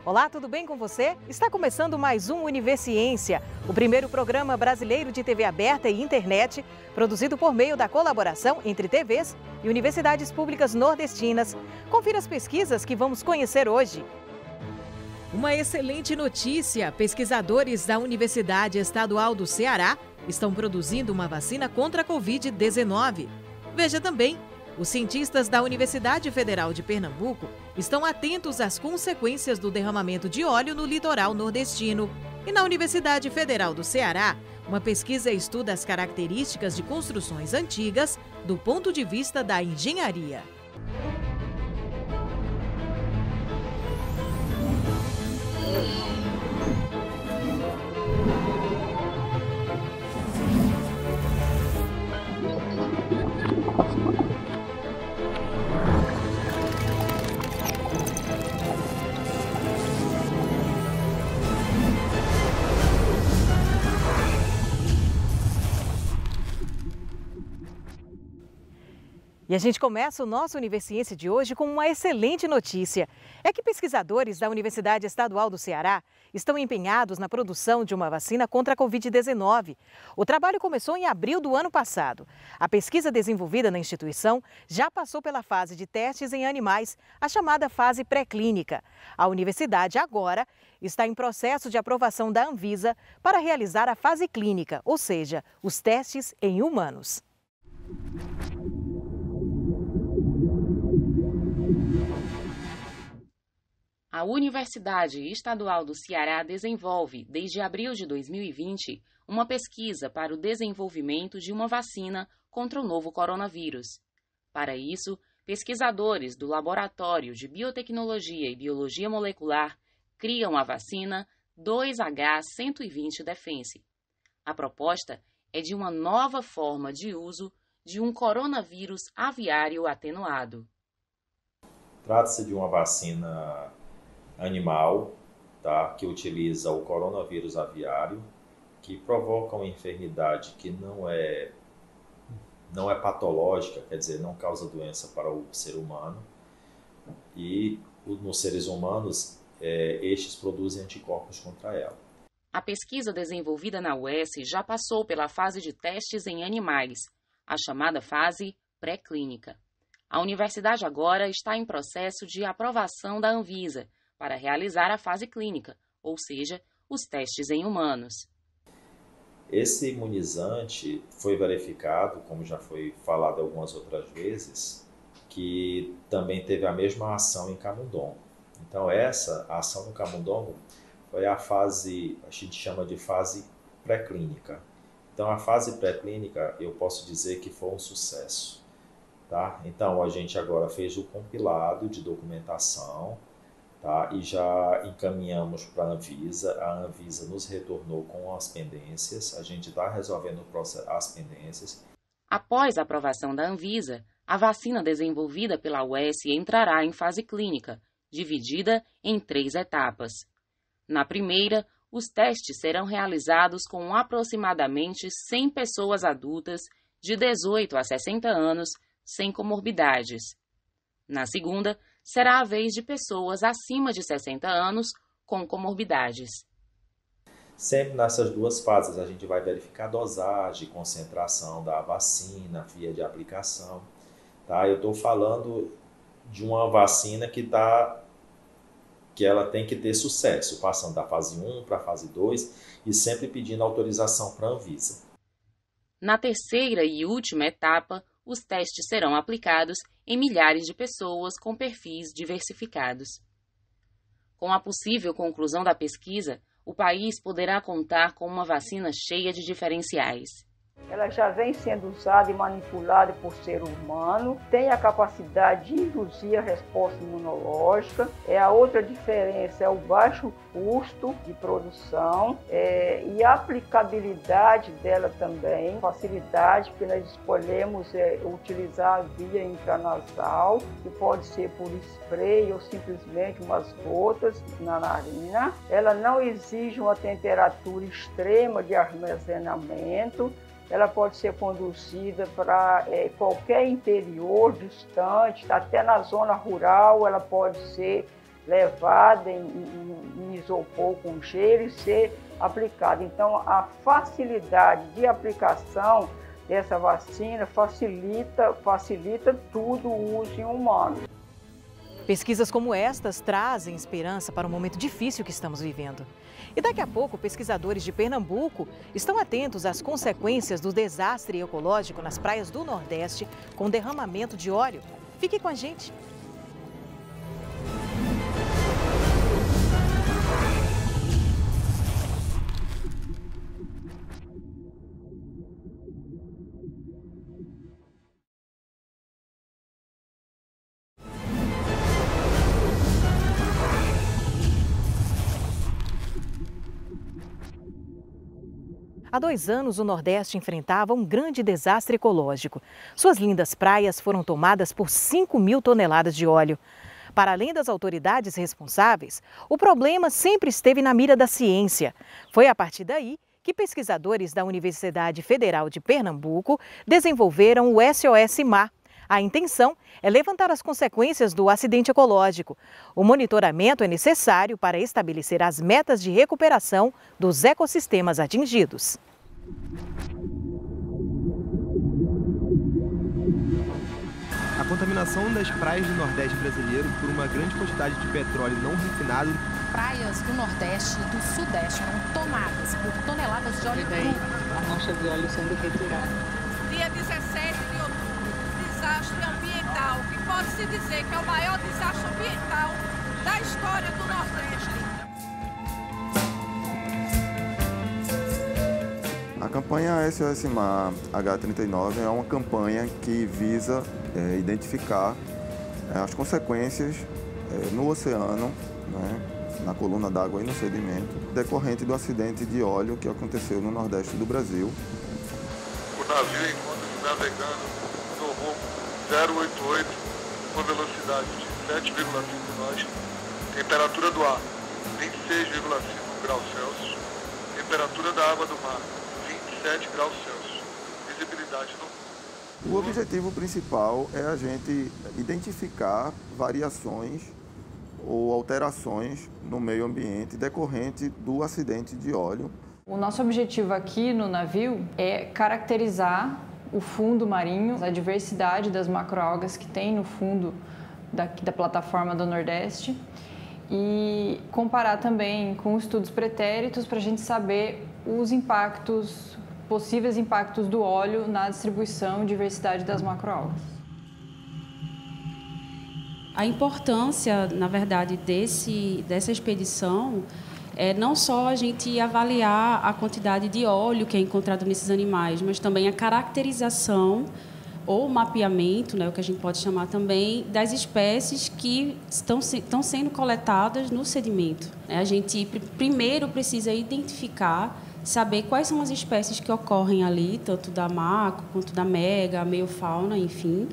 Olá, tudo bem com você? Está começando mais um Universiência, o primeiro programa brasileiro de TV aberta e internet, produzido por meio da colaboração entre TVs e universidades públicas nordestinas. Confira as pesquisas que vamos conhecer hoje. Uma excelente notícia! Pesquisadores da Universidade Estadual do Ceará estão produzindo uma vacina contra a Covid-19. Veja também, os cientistas da Universidade Federal de Pernambuco estão atentos às consequências do derramamento de óleo no litoral nordestino. E na Universidade Federal do Ceará, uma pesquisa estuda as características de construções antigas do ponto de vista da engenharia. E a gente começa o nosso Universiência de hoje com uma excelente notícia. É que pesquisadores da Universidade Estadual do Ceará estão empenhados na produção de uma vacina contra a Covid-19. O trabalho começou em abril do ano passado. A pesquisa desenvolvida na instituição já passou pela fase de testes em animais, a chamada fase pré-clínica. A universidade agora está em processo de aprovação da Anvisa para realizar a fase clínica, ou seja, os testes em humanos. A Universidade Estadual do Ceará desenvolve, desde abril de 2020, uma pesquisa para o desenvolvimento de uma vacina contra o novo coronavírus. Para isso, pesquisadores do Laboratório de Biotecnologia e Biologia Molecular criam a vacina 2H120 Defense. A proposta é de uma nova forma de uso de um coronavírus aviário atenuado. Trata-se de uma vacina animal, tá, que utiliza o coronavírus aviário, que provoca uma enfermidade que não é patológica, quer dizer, não causa doença para o ser humano. E nos seres humanos, estes produzem anticorpos contra ela. A pesquisa desenvolvida na UES já passou pela fase de testes em animais, a chamada fase pré-clínica. A universidade agora está em processo de aprovação da Anvisa para realizar a fase clínica, ou seja, os testes em humanos. Esse imunizante foi verificado, como já foi falado algumas outras vezes, que também teve a mesma ação em camundongo. Então essa ação no camundongo foi a fase, a gente chama de fase pré-clínica. Então a fase pré-clínica eu posso dizer que foi um sucesso. Tá? Então a gente agora fez o compilado de documentação, tá? E já encaminhamos para a Anvisa nos retornou com as pendências, a gente está resolvendo as pendências. Após a aprovação da Anvisa, a vacina desenvolvida pela UES entrará em fase clínica, dividida em 3 etapas. Na primeira, os testes serão realizados com aproximadamente 100 pessoas adultas de 18 a 60 anos, sem comorbidades. Na segunda, será a vez de pessoas acima de 60 anos com comorbidades. Sempre nessas duas fases a gente vai verificar a dosagem, concentração da vacina, via de aplicação. Tá? Eu estou falando de uma vacina que ela tem que ter sucesso, passando da fase 1 para a fase 2 e sempre pedindo autorização para a Anvisa. Na terceira e última etapa, os testes serão aplicados em milhares de pessoas com perfis diversificados. Com a possível conclusão da pesquisa, o país poderá contar com uma vacina cheia de diferenciais. Ela já vem sendo usada e manipulada por ser humano, tem a capacidade de induzir a resposta imunológica. A outra diferença é o baixo custo de produção e a aplicabilidade dela também, facilidade, porque nós escolhemos utilizar a via intranasal, que pode ser por spray ou simplesmente umas gotas na narina. Ela não exige uma temperatura extrema de armazenamento. Ela pode ser conduzida para qualquer interior distante, até na zona rural ela pode ser levada em isopor com gelo e ser aplicada. Então, a facilidade de aplicação dessa vacina facilita tudo o uso em humanos. Pesquisas como estas trazem esperança para o momento difícil que estamos vivendo. E daqui a pouco, pesquisadores de Pernambuco estão atentos às consequências do desastre ecológico nas praias do Nordeste com derramamento de óleo. Fique com a gente. Há 2 anos, o Nordeste enfrentava um grande desastre ecológico. Suas lindas praias foram tomadas por 5.000 toneladas de óleo. Para além das autoridades responsáveis, o problema sempre esteve na mira da ciência. Foi a partir daí que pesquisadores da Universidade Federal de Pernambuco desenvolveram o SOS Mar. A intenção é levantar as consequências do acidente ecológico. O monitoramento é necessário para estabelecer as metas de recuperação dos ecossistemas atingidos. A contaminação das praias do Nordeste brasileiro por uma grande quantidade de petróleo não refinado. Praias do Nordeste e do Sudeste eram tomadas por toneladas de óleo cru. A mancha de óleo sendo retirada. Dia 17 de outubro, desastre ambiental, que pode-se dizer que é o maior desastre ambiental da história do Nordeste. A campanha SOS Mar H39 é uma campanha que visa identificar as consequências no oceano, né, na coluna d'água e no sedimento, decorrente do acidente de óleo que aconteceu no Nordeste do Brasil. O navio encontra-se navegando no rumo 088 com velocidade de 7,5 nós, temperatura do ar 26,5 graus Celsius, temperatura da água do mar 27 graus Celsius, visibilidade no... O objetivo principal é a gente identificar variações ou alterações no meio ambiente decorrente do acidente de óleo. O nosso objetivo aqui no navio é caracterizar o fundo marinho, a diversidade das macroalgas que tem no fundo da plataforma do Nordeste e comparar também com estudos pretéritos para a gente saber os impactos, possíveis impactos do óleo na distribuição e diversidade das macroalgas. A importância, na verdade, dessa expedição é não só a gente avaliar a quantidade de óleo que é encontrado nesses animais, mas também a caracterização ou mapeamento, né, o que a gente pode chamar também, das espécies que estão sendo coletadas no sedimento. A gente primeiro precisa identificar, saber quais são as espécies que ocorrem ali, tanto da macro quanto da mega, a meiofauna, enfim.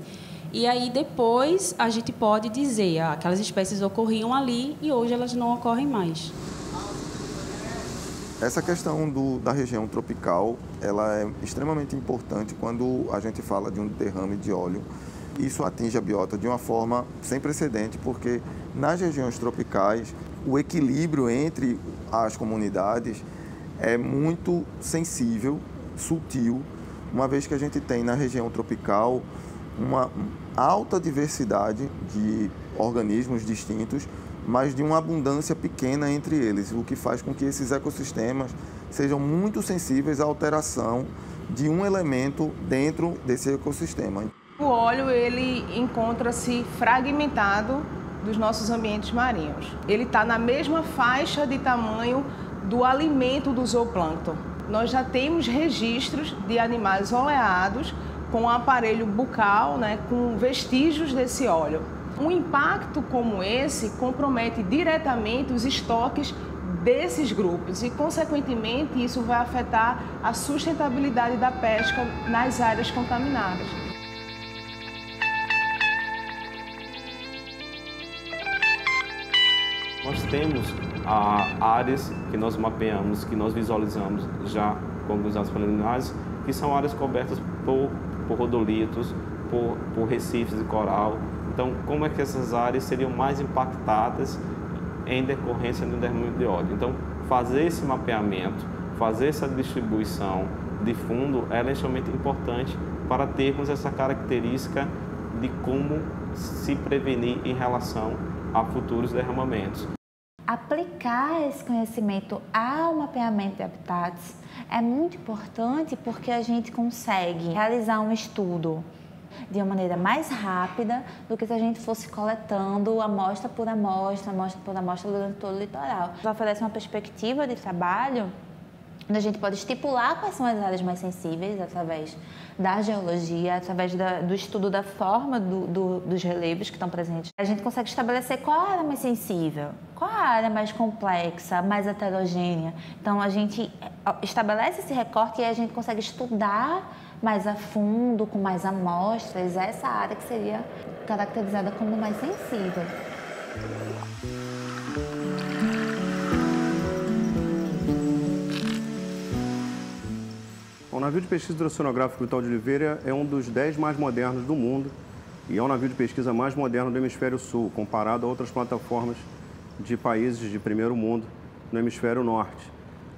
E aí depois a gente pode dizer aquelas espécies ocorriam ali e hoje elas não ocorrem mais. Essa questão da região tropical, ela é extremamente importante quando a gente fala de um derrame de óleo. Isso atinge a biota de uma forma sem precedente, porque nas regiões tropicais o equilíbrio entre as comunidades é muito sensível, sutil, uma vez que a gente tem na região tropical uma alta diversidade de organismos distintos, mas de uma abundância pequena entre eles, o que faz com que esses ecossistemas sejam muito sensíveis à alteração de um elemento dentro desse ecossistema. O óleo ele encontra-se fragmentado dos nossos ambientes marinhos. Ele está na mesma faixa de tamanho do alimento do zooplâncton. Nós já temos registros de animais oleados com um aparelho bucal, né, com vestígios desse óleo. Um impacto como esse compromete diretamente os estoques desses grupos e, consequentemente, isso vai afetar a sustentabilidade da pesca nas áreas contaminadas. Nós temos áreas que nós mapeamos, que nós visualizamos já com alguns dados preliminares, que são áreas cobertas por rodolitos, por recifes de coral. Então, como é que essas áreas seriam mais impactadas em decorrência do derrame de óleo. Então, fazer esse mapeamento, fazer essa distribuição de fundo, ela é extremamente importante para termos essa característica de como se prevenir em relação a futuros derramamentos. Aplicar esse conhecimento ao mapeamento de habitats é muito importante porque a gente consegue realizar um estudo de uma maneira mais rápida do que se a gente fosse coletando amostra por amostra durante todo o litoral. Oferece uma perspectiva de trabalho onde a gente pode estipular quais são as áreas mais sensíveis através da geologia, através do estudo da forma dos relevos que estão presentes. A gente consegue estabelecer qual a área mais sensível, qual a área mais complexa, mais heterogênea. Então, a gente estabelece esse recorte e a gente consegue estudar mais a fundo, com mais amostras, essa área que seria caracterizada como mais sensível. O navio de pesquisa hidroceanográfica Vital de Oliveira é um dos 10 mais modernos do mundo e é o navio de pesquisa mais moderno do Hemisfério Sul, comparado a outras plataformas de países de primeiro mundo no Hemisfério Norte.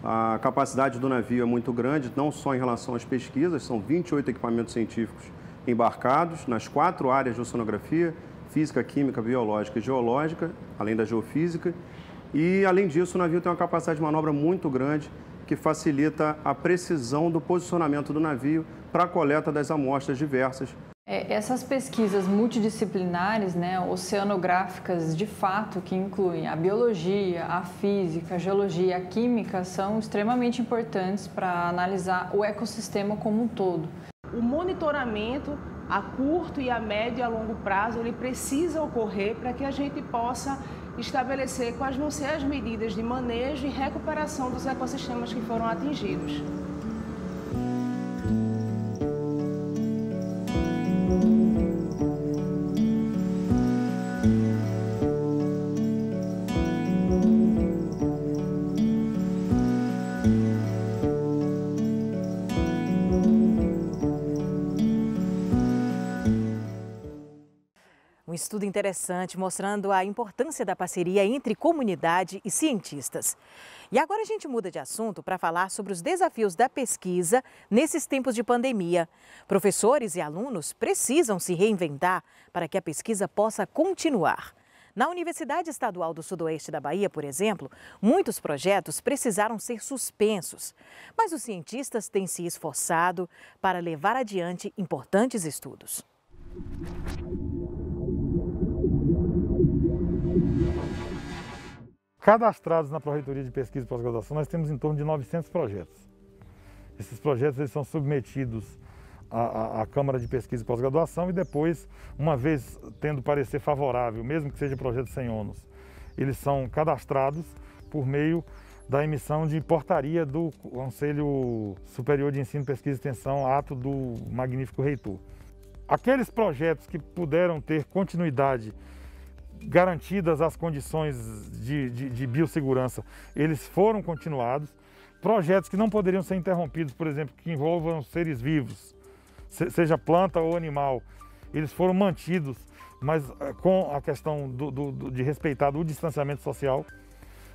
A capacidade do navio é muito grande, não só em relação às pesquisas, são 28 equipamentos científicos embarcados nas 4 áreas de oceanografia, física, química, biológica e geológica, além da geofísica. E, além disso, o navio tem uma capacidade de manobra muito grande, que facilita a precisão do posicionamento do navio para a coleta das amostras diversas. Essas pesquisas multidisciplinares, oceanográficas, de fato, que incluem a biologia, a física, a geologia, a química, são extremamente importantes para analisar o ecossistema como um todo. O monitoramento a curto e a médio e a longo prazo, ele precisa ocorrer para que a gente possa estabelecer quais vão ser as medidas de manejo e recuperação dos ecossistemas que foram atingidos. Um estudo interessante mostrando a importância da parceria entre comunidade e cientistas. E agora a gente muda de assunto para falar sobre os desafios da pesquisa nesses tempos de pandemia. Professores e alunos precisam se reinventar para que a pesquisa possa continuar. Na Universidade Estadual do Sudoeste da Bahia, por exemplo, muitos projetos precisaram ser suspensos. Mas os cientistas têm se esforçado para levar adiante importantes estudos. Cadastrados na Pró-Reitoria de Pesquisa e Pós-Graduação, nós temos em torno de 900 projetos. Esses projetos eles são submetidos à Câmara de Pesquisa e Pós-Graduação e depois, uma vez tendo parecer favorável, mesmo que seja projeto sem ônus, eles são cadastrados por meio da emissão de portaria do Conselho Superior de Ensino, Pesquisa e Extensão, ato do magnífico reitor. Aqueles projetos que puderam ter continuidade, garantidas as condições de biossegurança, eles foram continuados. Projetos que não poderiam ser interrompidos, por exemplo, que envolvam seres vivos, seja planta ou animal, eles foram mantidos, mas com a questão de respeitar o distanciamento social.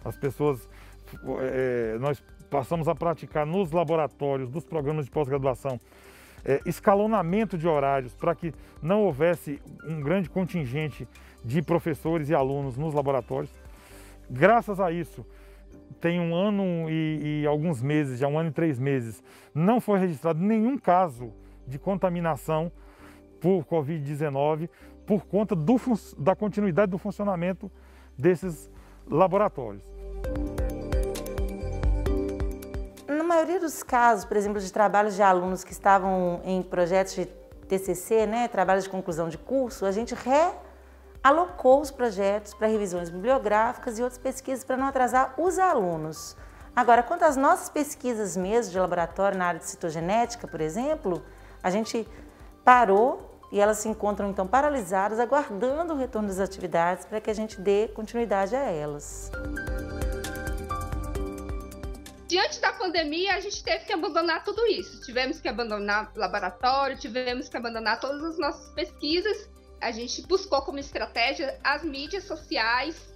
As pessoas, nós passamos a praticar nos laboratórios dos programas de pós-graduação escalonamento de horários para que não houvesse um grande contingente de professores e alunos nos laboratórios. Graças a isso, tem 1 ano e alguns meses, já 1 ano e 3 meses, não foi registrado nenhum caso de contaminação por Covid-19 por conta da continuidade do funcionamento desses laboratórios. Na maioria dos casos, por exemplo, de trabalhos de alunos que estavam em projetos de TCC, trabalhos de conclusão de curso, a gente realocou os projetos para revisões bibliográficas e outras pesquisas para não atrasar os alunos. Agora, quanto às nossas pesquisas mesmo de laboratório na área de citogenética, por exemplo, a gente parou e elas se encontram então paralisadas, aguardando o retorno das atividades para que a gente dê continuidade a elas. Diante da pandemia, a gente teve que abandonar tudo isso. Tivemos que abandonar o laboratório, tivemos que abandonar todas as nossas pesquisas. A gente buscou como estratégia as mídias sociais,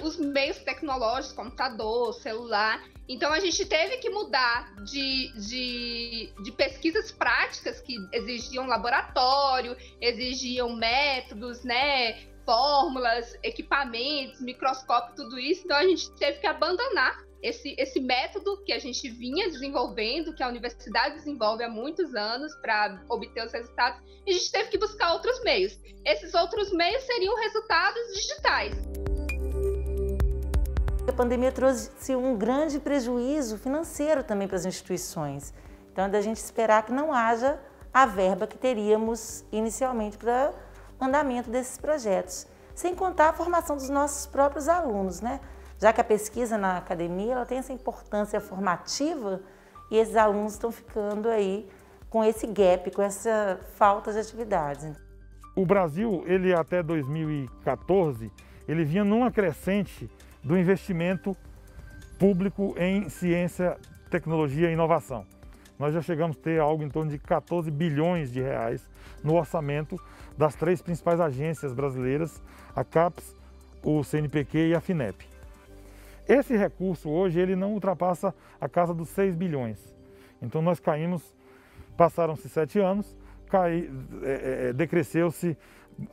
os meios tecnológicos, computador, celular. Então, a gente teve que mudar de pesquisas práticas que exigiam laboratório, exigiam métodos, né, fórmulas, equipamentos, microscópio, tudo isso. Então, a gente teve que abandonar esse método que a gente vinha desenvolvendo, que a universidade desenvolve há muitos anos para obter os resultados, e a gente teve que buscar outros meios. Esses outros meios seriam resultados digitais. A pandemia trouxe um grande prejuízo financeiro também para as instituições. Então, é da gente esperar que não haja a verba que teríamos inicialmente para o andamento desses projetos. Sem contar a formação dos nossos próprios alunos, né? Já que a pesquisa na academia ela tem essa importância formativa e esses alunos estão ficando aí com esse gap, com essa falta de atividades. O Brasil, ele até 2014, ele vinha numa crescente do investimento público em ciência, tecnologia e inovação. Nós já chegamos a ter algo em torno de 14 bilhões de reais no orçamento das 3 principais agências brasileiras, a CAPES, o CNPq e a FINEP. Esse recurso hoje ele não ultrapassa a casa dos 6 bilhões. Então nós caímos, passaram-se 7 anos, decresceu-se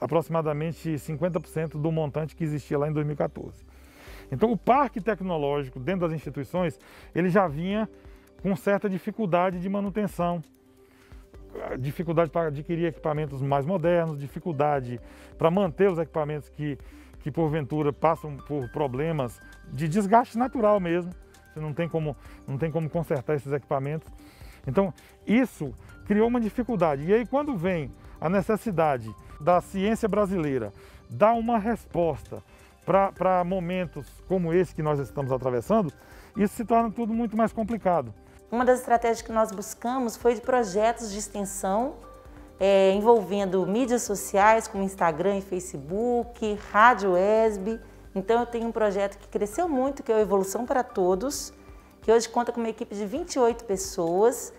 aproximadamente 50% do montante que existia lá em 2014. Então o parque tecnológico dentro das instituições, ele já vinha com certa dificuldade de manutenção, dificuldade para adquirir equipamentos mais modernos, dificuldade para manter os equipamentos que porventura passam por problemas de desgaste natural mesmo. Você não tem como consertar esses equipamentos. Então isso criou uma dificuldade. E aí quando vem a necessidade da ciência brasileira dar uma resposta para momentos como esse que nós estamos atravessando, isso se torna tudo muito mais complicado. Uma das estratégias que nós buscamos foi de projetos de extensão envolvendo mídias sociais como Instagram e Facebook, Rádio ESB. Então eu tenho um projeto que cresceu muito, que é o Evolução para Todos, que hoje conta com uma equipe de 28 pessoas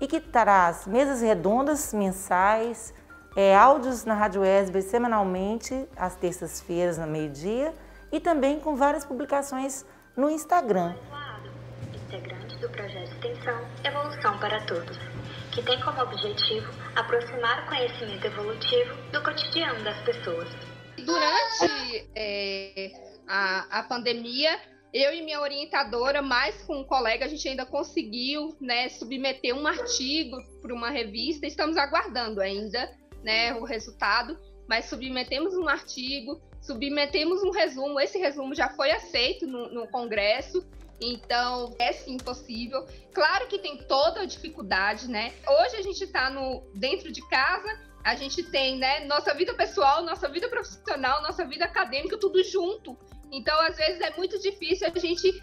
e que traz mesas redondas mensais, áudios na Rádio ESB semanalmente, às terças-feiras, no meio-dia, e também com várias publicações no Instagram. Integrante do projeto de extensão Evolução para Todos, que tem como objetivo aproximar o conhecimento evolutivo do cotidiano das pessoas. Durante a pandemia, eu e minha orientadora, mais com um colega, a gente ainda conseguiu, né, submeter um artigo para uma revista. Estamos aguardando ainda, né, o resultado, mas submetemos um artigo, submetemos um resumo. Esse resumo já foi aceito no Congresso. Então, é sim possível. Claro que tem toda a dificuldade, né? Hoje a gente está dentro de casa, a gente tem, né, nossa vida pessoal, nossa vida profissional, nossa vida acadêmica, tudo junto. Então, às vezes, é muito difícil a gente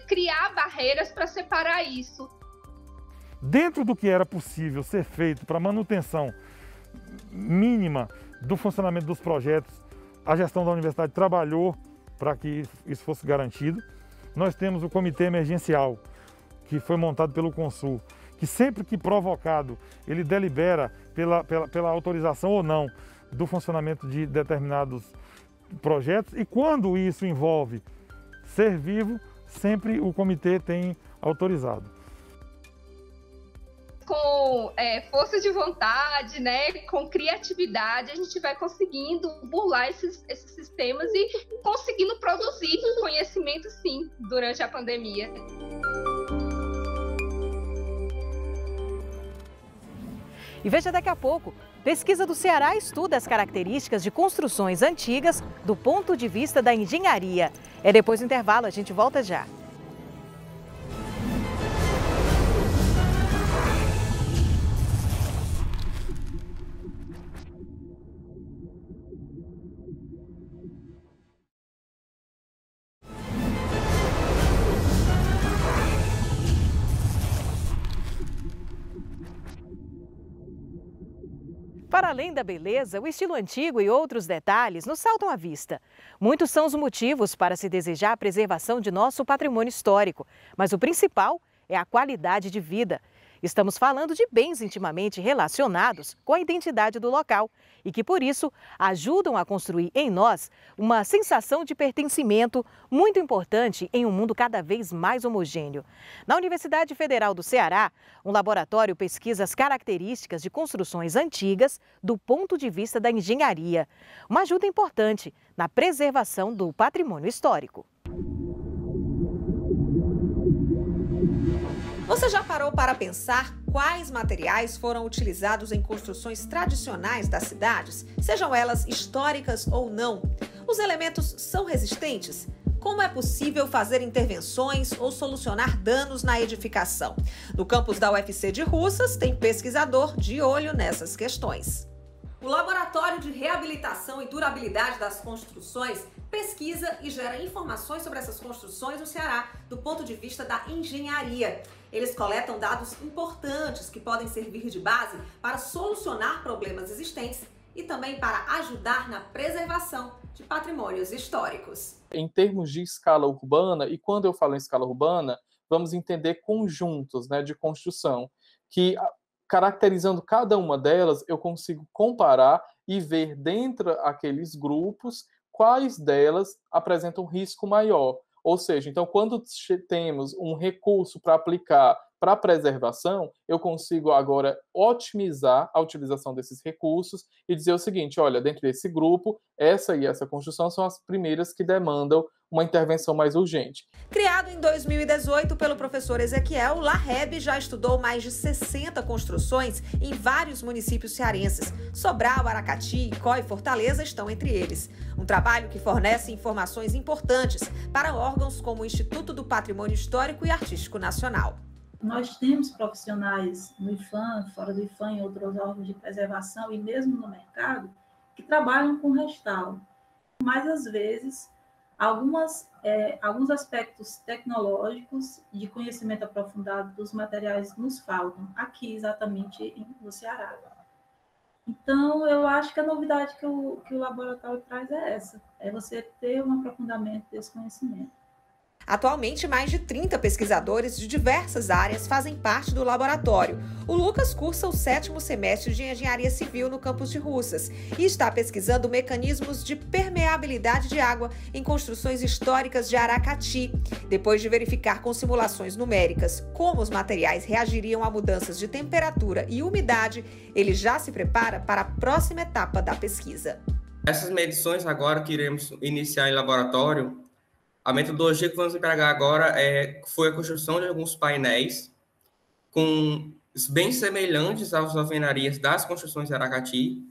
criar barreiras para separar isso. Dentro do que era possível ser feito para manutenção mínima do funcionamento dos projetos, a gestão da universidade trabalhou para que isso fosse garantido. Nós temos o comitê emergencial, que foi montado pelo Consul, que sempre que provocado, ele delibera pela autorização ou não do funcionamento de determinados projetos, e quando isso envolve ser vivo, sempre o comitê tem autorizado. Com força de vontade, né, com criatividade, a gente vai conseguindo burlar esses sistemas e conseguindo produzir conhecimento, sim, durante a pandemia. E veja daqui a pouco, pesquisa do Ceará estuda as características de construções antigas do ponto de vista da engenharia. Depois do intervalo, a gente volta já. Para além da beleza, o estilo antigo e outros detalhes nos saltam à vista. Muitos são os motivos para se desejar a preservação de nosso patrimônio histórico, mas o principal é a qualidade de vida. Estamos falando de bens intimamente relacionados com a identidade do local e que, por isso, ajudam a construir em nós uma sensação de pertencimento muito importante em um mundo cada vez mais homogêneo. Na Universidade Federal do Ceará, um laboratório pesquisa as características de construções antigas do ponto de vista da engenharia. Uma ajuda importante na preservação do patrimônio histórico. Você já parou para pensar quais materiais foram utilizados em construções tradicionais das cidades, sejam elas históricas ou não? Os elementos são resistentes? Como é possível fazer intervenções ou solucionar danos na edificação? No campus da UFC de Russas, tem pesquisador de olho nessas questões. O Laboratório de Reabilitação e Durabilidade das Construções pesquisa e gera informações sobre essas construções no Ceará, do ponto de vista da engenharia. Eles coletam dados importantes que podem servir de base para solucionar problemas existentes e também para ajudar na preservação de patrimônios históricos. Em termos de escala urbana, e quando eu falo em escala urbana, vamos entender conjuntos, né, de construção, que caracterizando cada uma delas, eu consigo comparar e ver dentro daqueles grupos quais delas apresentam risco maior. Ou seja, então, quando temos um recurso para aplicar para a preservação, eu consigo agora otimizar a utilização desses recursos e dizer o seguinte, olha, dentro desse grupo, essa e essa construção são as primeiras que demandam uma intervenção mais urgente. Criado em 2018 pelo professor Ezequiel, o LAREB já estudou mais de 60 construções em vários municípios cearenses. Sobral, Aracati, Icó e Fortaleza estão entre eles. Um trabalho que fornece informações importantes para órgãos como o Instituto do Patrimônio Histórico e Artístico Nacional. Nós temos profissionais no IFAM, fora do IFAM, em outros órgãos de preservação e mesmo no mercado, que trabalham com restauro. Mas, às vezes, alguns aspectos tecnológicos de conhecimento aprofundado dos materiais nos faltam, aqui exatamente no Ceará. Então, eu acho que a novidade que o laboratório traz é essa, é você ter um aprofundamento desse conhecimento. Atualmente, mais de 30 pesquisadores de diversas áreas fazem parte do laboratório. O Lucas cursa o 7º semestre de Engenharia Civil no campus de Russas e está pesquisando mecanismos de permeabilidade de água em construções históricas de Aracati. Depois de verificar com simulações numéricas como os materiais reagiriam a mudanças de temperatura e umidade, ele já se prepara para a próxima etapa da pesquisa. Essas medições agora que iremos iniciar em laboratório, a metodologia que vamos empregar agora foi a construção de alguns painéis bem semelhantes às alvenarias das construções de Aracati,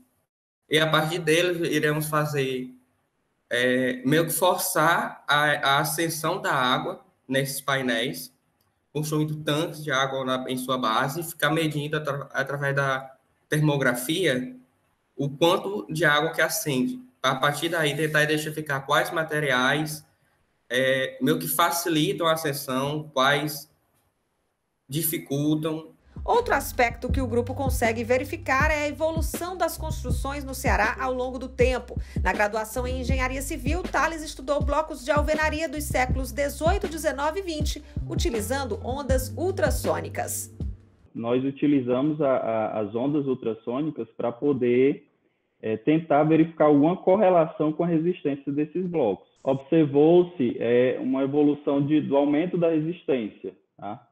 e a partir deles iremos fazer, meio que forçar a ascensão da água nesses painéis, construindo tanques de água em sua base, e ficar medindo através da termografia o quanto de água que ascende. A partir daí, tentar identificar quais materiais meio que facilitam a ascensão, quais dificultam. Outro aspecto que o grupo consegue verificar é a evolução das construções no Ceará ao longo do tempo. Na graduação em Engenharia Civil, Thales estudou blocos de alvenaria dos séculos 18, 19 e 20, utilizando ondas ultrassônicas. Nós utilizamos as ondas ultrassônicas para poder tentar verificar alguma correlação com a resistência desses blocos. Observou-se uma evolução do aumento da resistência, tá?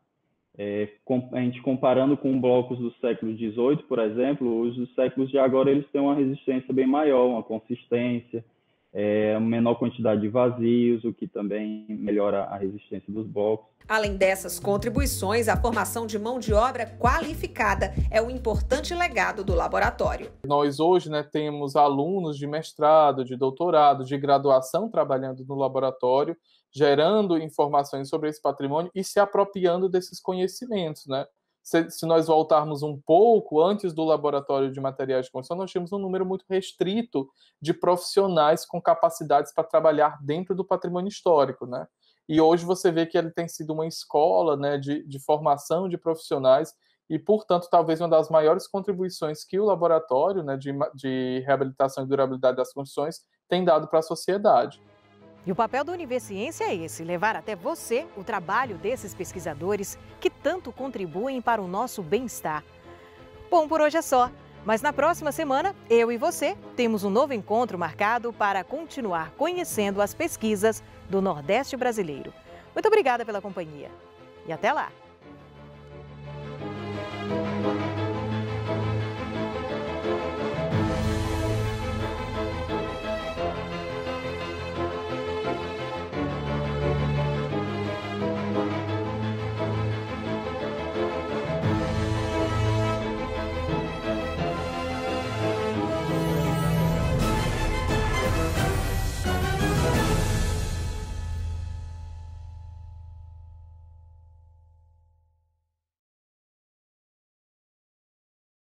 A gente comparando com blocos do século XVIII, por exemplo, os dos séculos de agora eles têm uma resistência bem maior, uma consistência, uma menor quantidade de vazios, o que também melhora a resistência dos blocos. Além dessas contribuições, a formação de mão de obra qualificada é um importante legado do laboratório. Nós hoje, temos alunos de mestrado, de doutorado, de graduação trabalhando no laboratório, gerando informações sobre esse patrimônio e se apropriando desses conhecimentos, né? Se nós voltarmos um pouco, antes do laboratório de materiais de construção, nós tínhamos um número muito restrito de profissionais com capacidades para trabalhar dentro do patrimônio histórico, né? E hoje você vê que ele tem sido uma escola, né, de formação de profissionais e, portanto, talvez uma das maiores contribuições que o laboratório, né, de reabilitação e durabilidade das construções tem dado para a sociedade. E o papel do Universiência é esse, levar até você o trabalho desses pesquisadores que tanto contribuem para o nosso bem-estar. Bom, por hoje é só. Mas na próxima semana, eu e você temos um novo encontro marcado para continuar conhecendo as pesquisas do Nordeste brasileiro. Muito obrigada pela companhia e até lá!